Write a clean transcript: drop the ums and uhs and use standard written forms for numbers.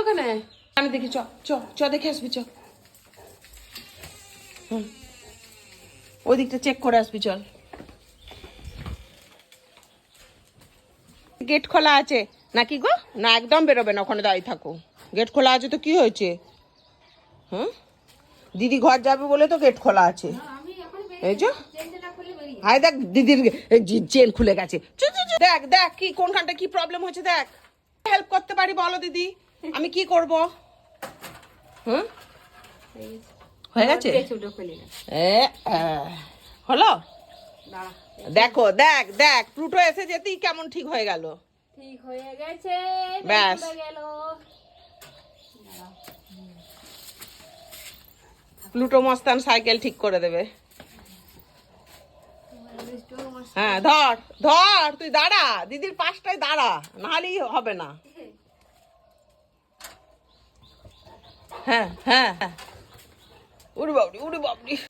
ওখানে? আমি দেখি, চ চ চ দেখে আসবি, চ। ওই দিকটা চেক করে আসবি, চল। গেট খোলা আছে নাকি গো? না একদম বেরোবে না, ওখানে দাঁড়িয়ে থাকো। গেট খোলা আছে তো কি হয়েছে? হুম, দিদি ঘর যাবে বলে তো গেট খোলা আছে। এই যে হাই দেখ, দিদির চেন খুলে গেছে। দেখ দেখ কি কোনখানটা কি প্রবলেম হয়েছে দেখ। হেল্প করতে পারি বলো দিদি, আমি কি করব? হুম, হয়ে গেছে? হলো? দেখো, দেখ দেখ, প্লুটো এসে যেতেই কেমন ঠিক হয়ে গেল। ঠিক হয়ে গেছে, ব্যাস। গেল। প্লুটো মস্তান সাইকেল ঠিক করে দেবে। হ্যাঁ, ধর ধর, তুই দাঁড়া, দিদির পাশটায় দাঁড়া, নাহলেই হবে না। হ্যাঁ হ্যাঁ হ্যাঁ।